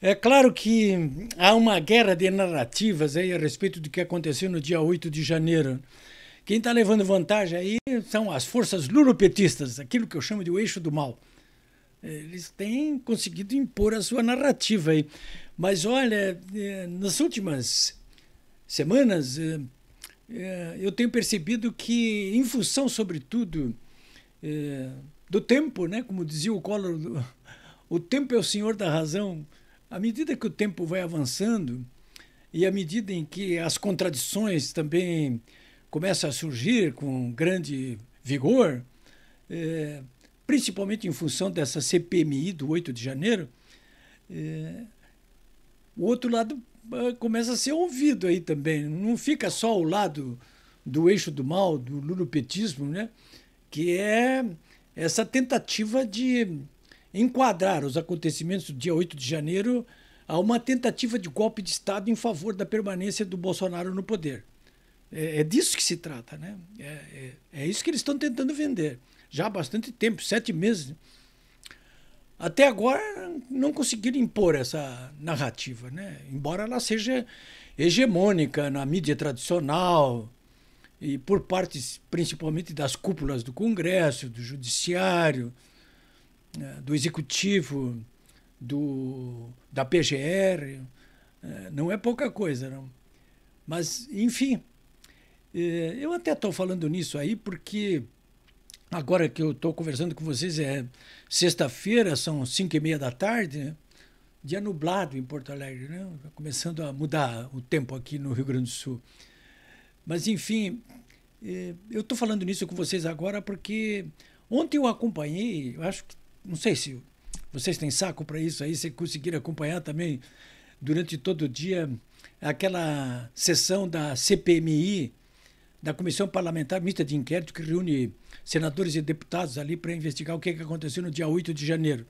É claro que há uma guerra de narrativas aí a respeito do que aconteceu no dia 8 de janeiro. Quem está levando vantagem aí são as forças lulopetistas, aquilo que eu chamo de o eixo do mal. Eles têm conseguido impor a sua narrativa aí. Mas olha, nas últimas semanas eu tenho percebido que, em função, sobretudo, do tempo, né? Como dizia o Collor, o tempo é o senhor da razão. À medida que o tempo vai avançando e à medida em que as contradições também começam a surgir com grande vigor, principalmente em função dessa CPMI do 8 de janeiro, o outro lado começa a ser ouvido aí também. Não fica só o lado do eixo do mal, do lulopetismo, né? Que é essa tentativa de enquadrar os acontecimentos do dia 8 de janeiro a uma tentativa de golpe de Estado em favor da permanência do Bolsonaro no poder. É disso que se trata, né? É isso que eles estão tentando vender. Já há bastante tempo, 7 meses. Até agora não conseguiram impor essa narrativa, né? Embora ela seja hegemônica na mídia tradicional e por partes principalmente das cúpulas do Congresso, do Judiciário, do Executivo, da PGR. Não é pouca coisa, não. Mas, enfim, eu até estou falando nisso aí porque agora que eu estou conversando com vocês é sexta-feira, são 5:30 da tarde, né? Dia nublado em Porto Alegre, né? Começando a mudar o tempo aqui no Rio Grande do Sul. Mas, enfim, eu estou falando nisso com vocês agora porque ontem eu acompanhei, eu acho que, não sei se vocês têm saco para isso aí, se conseguiram acompanhar também durante todo o dia aquela sessão da CPMI, da Comissão Parlamentar Mista de Inquérito, que reúne senadores e deputados ali para investigar o que aconteceu no dia 8 de janeiro.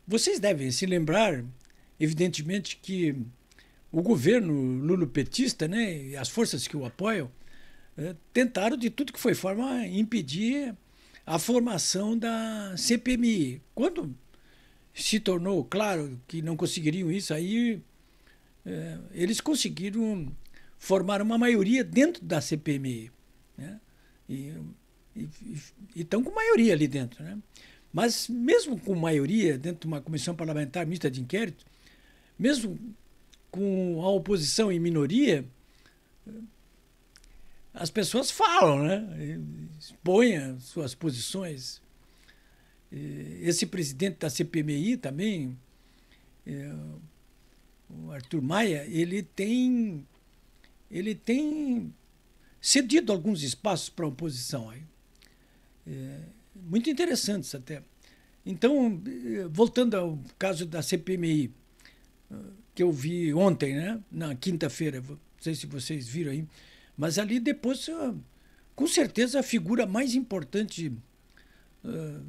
Vocês devem se lembrar, evidentemente, que o governo lulopetista, né, e as forças que o apoiam, tentaram de tudo que foi forma impedir a formação da CPMI. Quando se tornou claro que não conseguiriam isso, aí eles conseguiram formar uma maioria dentro da CPMI, né? E estão com maioria ali dentro, né? Mas mesmo com maioria dentro de uma comissão parlamentar mista de inquérito, mesmo com a oposição em minoria, as pessoas falam, né? Expõem as suas posições. Esse presidente da CPMI também, o Arthur Maia, ele tem cedido alguns espaços para a oposição aí. Muito interessantes até. Então, voltando ao caso da CPMI, que eu vi ontem, né? Na quinta-feira, não sei se vocês viram aí, mas ali depois, com certeza, a figura mais importante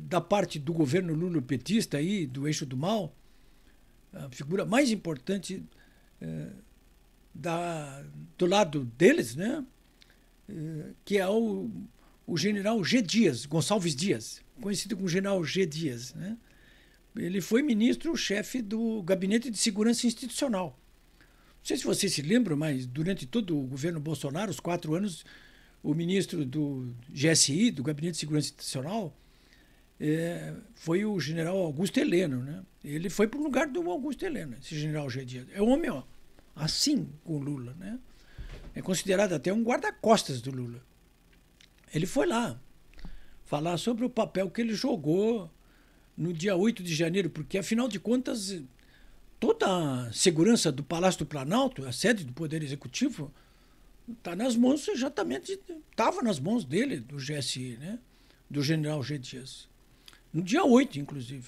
da parte do governo lulopetista aí, do eixo do mal, a figura mais importante do lado deles, né? Que é o general G. Dias, Gonçalves Dias, conhecido como general G. Dias, né? Ele foi ministro-chefe do Gabinete de Segurança Institucional. Não sei se vocês se lembram, mas durante todo o governo Bolsonaro, os 4 anos, o ministro do GSI, do Gabinete de Segurança Institucional, foi o general Augusto Heleno, né? Ele foi para o lugar do Augusto Heleno, esse general G. Dias. É um homem, ó, assim com o Lula, né? É considerado até um guarda-costas do Lula. Ele foi lá falar sobre o papel que ele jogou no dia 8 de janeiro, porque, afinal de contas, toda a segurança do Palácio do Planalto, a sede do Poder Executivo, está nas mãos, exatamente, estava nas mãos dele, do GSI, né? Do general G. Dias. No dia 8, inclusive.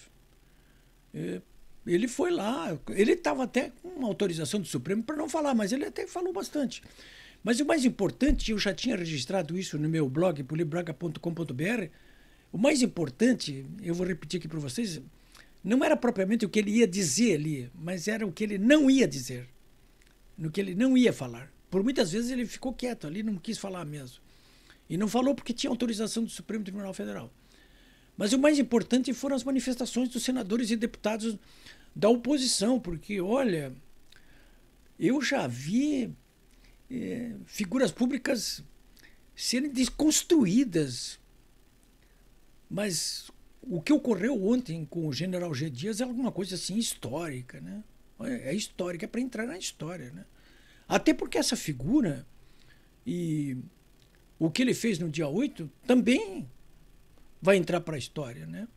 Ele foi lá, ele estava até com uma autorização do Supremo para não falar, mas ele até falou bastante. Mas o mais importante, eu já tinha registrado isso no meu blog, polibraga.com.br, o mais importante, eu vou repetir aqui para vocês, não era propriamente o que ele ia dizer ali, mas era o que ele não ia dizer, no que ele não ia falar. Por muitas vezes ele ficou quieto ali, não quis falar mesmo. E não falou porque tinha autorização do Supremo Tribunal Federal. Mas o mais importante foram as manifestações dos senadores e deputados da oposição, porque, olha, eu já vi figuras públicas serem desconstruídas, mas o que ocorreu ontem com o general G. Dias é alguma coisa assim histórica, né? É histórica, é para entrar na história, né? Até porque essa figura e o que ele fez no dia 8 também vai entrar para a história, né?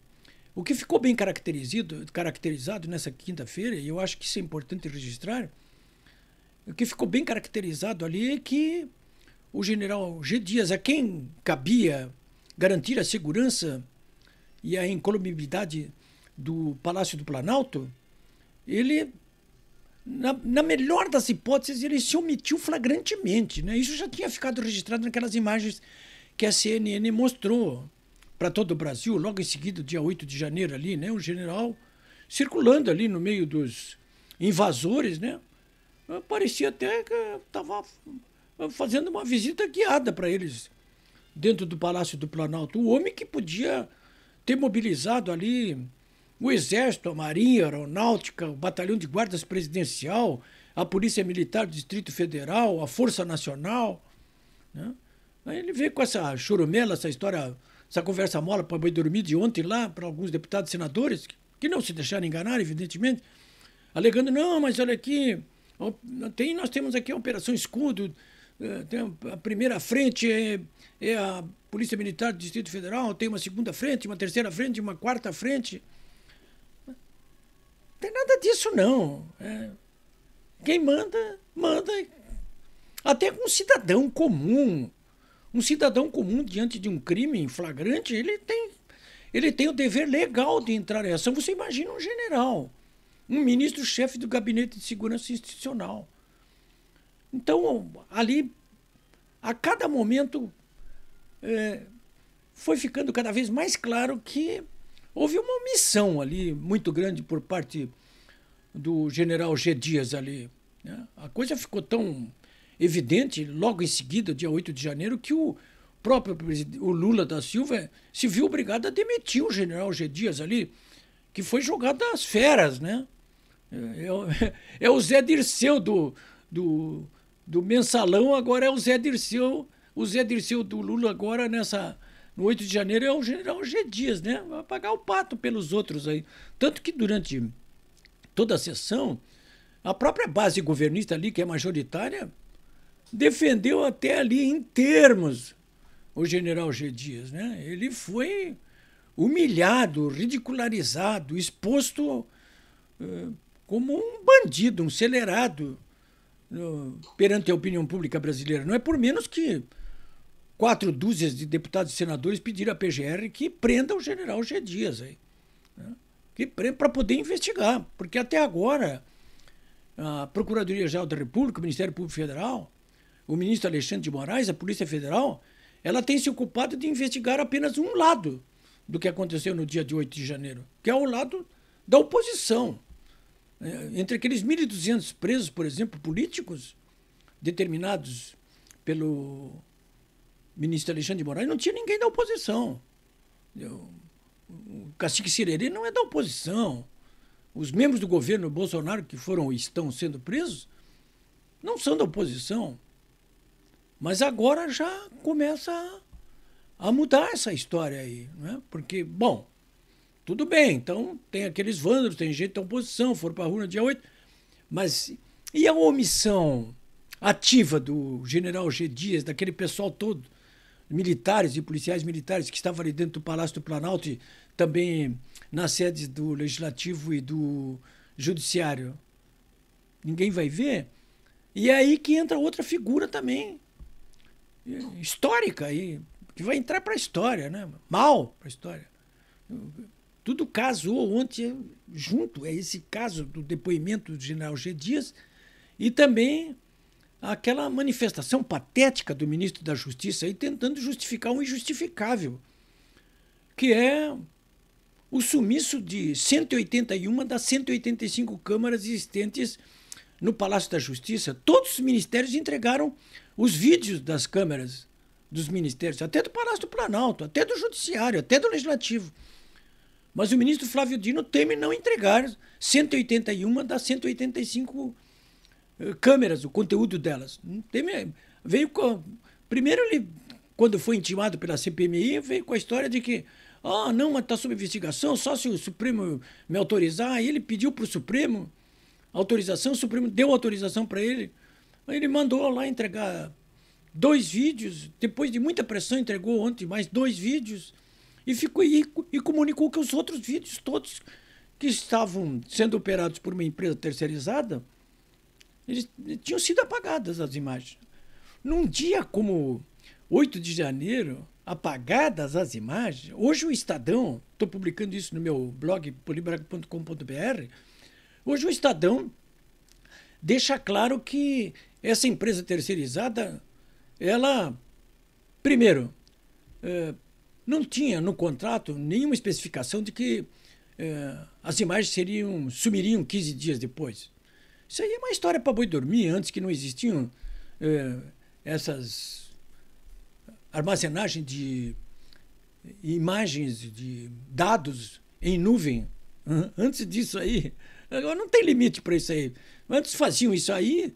O que ficou bem caracterizado nessa quinta-feira, e eu acho que isso é importante registrar, o que ficou bem caracterizado ali é que o general G. Dias, a quem cabia garantir a segurança e a incolumibilidade do Palácio do Planalto, ele, na melhor das hipóteses, ele se omitiu flagrantemente, né? Isso já tinha ficado registrado naquelas imagens que a CNN mostrou para todo o Brasil, logo em seguida, dia 8 de janeiro ali, né? O general circulando ali no meio dos invasores, né? Parecia até que estava fazendo uma visita guiada para eles dentro do Palácio do Planalto. O homem que podia ter mobilizado ali o Exército, a Marinha, a Aeronáutica, o Batalhão de Guardas Presidencial, a Polícia Militar do Distrito Federal, a Força Nacional, né? Aí ele veio com essa churumela, essa história, essa conversa mola para boi dormir de ontem lá, para alguns deputados e senadores, que não se deixaram enganar, evidentemente, alegando, não, mas olha aqui, nós temos aqui a Operação Escudo, tem a primeira frente é a Polícia Militar do Distrito Federal, tem uma segunda frente, uma terceira frente, uma quarta frente. Não tem nada disso, não. Quem manda, manda. Até com um cidadão comum. Um cidadão comum, diante de um crime em flagrante, ele tem o dever legal de entrar em ação. Você imagina um general, um ministro-chefe do Gabinete de Segurança Institucional. Então, ali, a cada momento, foi ficando cada vez mais claro que houve uma omissão ali muito grande por parte do general G. Dias ali, né? A coisa ficou tão evidente logo em seguida, dia 8 de janeiro, que o próprio o Lula da Silva se viu obrigado a demitir o general G. Dias ali, que foi jogado às feras, né? É o Zé Dirceu do Mensalão, agora é o Zé Dirceu. O Zé Dirceu do Lula agora, no 8 de janeiro, é o general G. Dias, né? Vai pagar o pato pelos outros aí. Tanto que durante toda a sessão, a própria base governista ali, que é majoritária, defendeu até ali em termos o general G. Dias, né? Ele foi humilhado, ridicularizado, exposto como um bandido, um celerado perante a opinião pública brasileira. Não é por menos que 4 dúzias de deputados e senadores pediram à PGR que prenda o general G. Dias aí, né? Que prenda para poder investigar, porque até agora a Procuradoria-Geral da República, o Ministério Público Federal, o ministro Alexandre de Moraes, a Polícia Federal, ela tem se ocupado de investigar apenas um lado do que aconteceu no dia de 8 de janeiro, que é o lado da oposição. Entre aqueles 1.200 presos, por exemplo, políticos, determinados pelo ministro Alexandre de Moraes, não tinha ninguém da oposição. O cacique Sirerê não é da oposição. Os membros do governo Bolsonaro que foram ou estão sendo presos não são da oposição. Mas agora já começa a mudar essa história aí, né? Porque, bom, tudo bem, então tem aqueles vândalos, tem gente da oposição, foram para a rua no dia 8, mas e a omissão ativa do general G. Dias, daquele pessoal todo, militares e policiais militares que estavam ali dentro do Palácio do Planalto e também nas sedes do Legislativo e do Judiciário? Ninguém vai ver? E é aí que entra outra figura também, histórica, aí, que vai entrar para a história, né? Mal para a história. Tudo casou ontem junto, é esse caso do depoimento do general G. Dias e também aquela manifestação patética do ministro da Justiça aí tentando justificar o injustificável, que é o sumiço de 181 das 185 câmaras existentes no Palácio da Justiça. Todos os ministérios entregaram os vídeos das câmaras dos ministérios, até do Palácio do Planalto, até do Judiciário, até do Legislativo. Mas o ministro Flávio Dino teme não entregar 181 das 185 câmeras, o conteúdo delas. Teme, veio com... Primeiro, ele, quando foi intimado pela CPMI, veio com a história de que não, mas está sob investigação, só se o Supremo me autorizar. Aí ele pediu para o Supremo autorização, o Supremo deu autorização para ele. Aí ele mandou lá entregar 2 vídeos, depois de muita pressão entregou ontem mais 2 vídeos e comunicou que os outros vídeos todos que estavam sendo operados por uma empresa terceirizada, eles tinham sido apagadas as imagens. Num dia como 8 de janeiro, apagadas as imagens, hoje o Estadão, estou publicando isso no meu blog polibraga.com.br, hoje o Estadão deixa claro que essa empresa terceirizada, ela, primeiro, não tinha no contrato nenhuma especificação de que as imagens sumiriam 15 dias depois. Isso aí é uma história para boi dormir, antes que não existiam essas armazenagens de imagens, de dados em nuvem. Antes disso aí, agora não tem limite para isso aí. Antes faziam isso aí,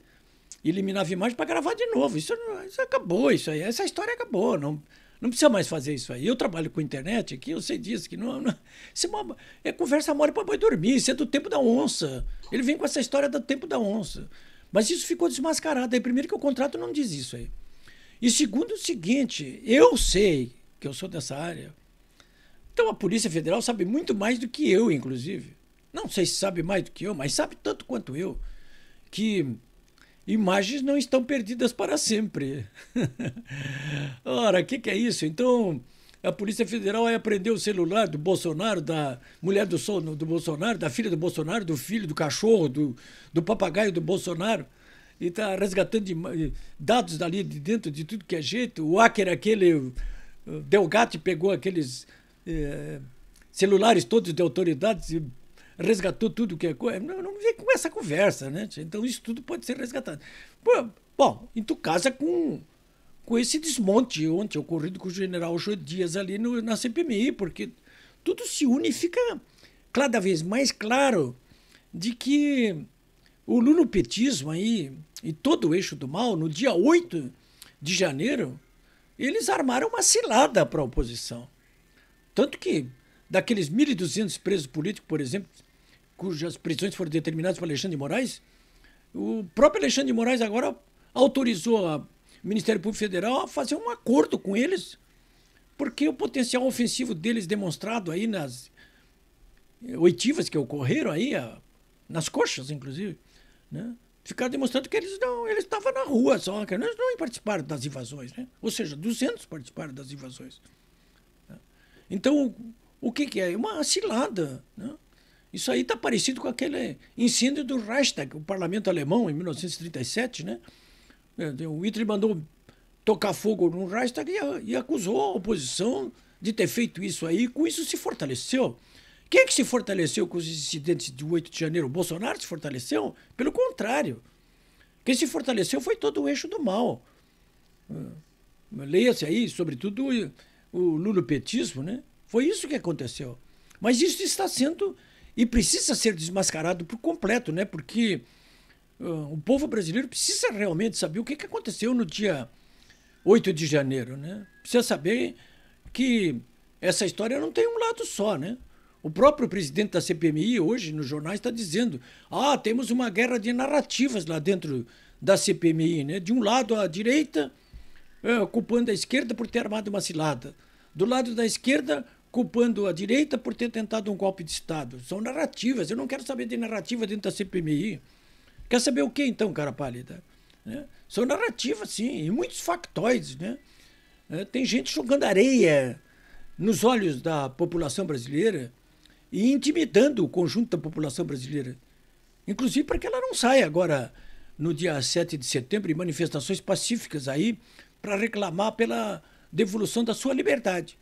eliminavam a imagem para gravar de novo. Isso acabou, isso aí. Essa história acabou. Não precisa mais fazer isso aí. Eu trabalho com internet aqui, eu sei disso, que não isso é conversa mole para boi dormir, isso é do tempo da onça. Ele vem com essa história do tempo da onça. Mas isso ficou desmascarado aí. Primeiro que o contrato não diz isso aí. E segundo o seguinte, eu sei que eu sou dessa área, então a Polícia Federal sabe muito mais do que eu, inclusive. Não sei se sabe mais do que eu, mas sabe tanto quanto eu, que imagens não estão perdidas para sempre. Ora, o que é isso? Então, a Polícia Federal vai apreender o celular do Bolsonaro, da mulher do Bolsonaro, da filha do Bolsonaro, do filho, do cachorro, do papagaio do Bolsonaro, e está resgatando dados dali de dentro de tudo que é jeito. O hacker, aquele Delgatti, pegou aqueles celulares todos de autoridades e resgatou tudo que é coisa. Não vem com essa conversa, né? Então isso tudo pode ser resgatado. Bom, e tu casa com esse desmonte ontem ocorrido com o general Jô Dias ali na CPMI, porque tudo se une e fica cada vez mais claro de que o lulopetismo aí e todo o eixo do mal, no dia 8 de janeiro, eles armaram uma cilada para a oposição. Tanto que daqueles 1.200 presos políticos, por exemplo, cujas prisões foram determinadas por Alexandre de Moraes, o próprio Alexandre de Moraes agora autorizou o Ministério Público Federal a fazer um acordo com eles, porque o potencial ofensivo deles demonstrado aí nas oitivas que ocorreram aí, nas coxas, inclusive, né? Ficaram demonstrando que eles estavam na rua só, que eles não participaram das invasões, né? Ou seja, 200 participaram das invasões. Então, o que é? Uma cilada, né? Isso aí está parecido com aquele incêndio do Reichstag, o parlamento alemão, em 1937, né? O Hitler mandou tocar fogo no Reichstag e acusou a oposição de ter feito isso aí, com isso se fortaleceu. Quem é que se fortaleceu com os incidentes de 8 de janeiro? O Bolsonaro se fortaleceu? Pelo contrário. Quem se fortaleceu foi todo o eixo do mal. Leia-se aí, sobretudo, o lulopetismo, né? Foi isso que aconteceu. Mas isso está sendo e precisa ser desmascarado por completo, né? Porque o povo brasileiro precisa realmente saber o que aconteceu no dia 8 de janeiro, né? Precisa saber que essa história não tem um lado só, né? O próprio presidente da CPMI hoje nos jornais está dizendo: temos uma guerra de narrativas lá dentro da CPMI, né? De um lado a direita culpando a esquerda por ter armado uma cilada, do lado da esquerda culpando a direita por ter tentado um golpe de Estado. São narrativas. Eu não quero saber de narrativa dentro da CPMI. Quer saber o que então, cara pálida? Né? São narrativas, sim, e muitos factóides, né? Tem gente jogando areia nos olhos da população brasileira e intimidando o conjunto da população brasileira. Inclusive para que ela não saia agora, no dia 7 de setembro, em manifestações pacíficas aí, para reclamar pela devolução da sua liberdade.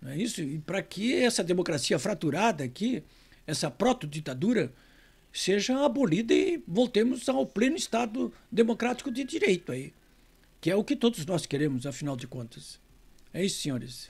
Não é isso? E para que essa democracia fraturada aqui, essa proto-ditadura, seja abolida e voltemos ao pleno Estado democrático de direito aí, que é o que todos nós queremos, afinal de contas. É isso, senhores.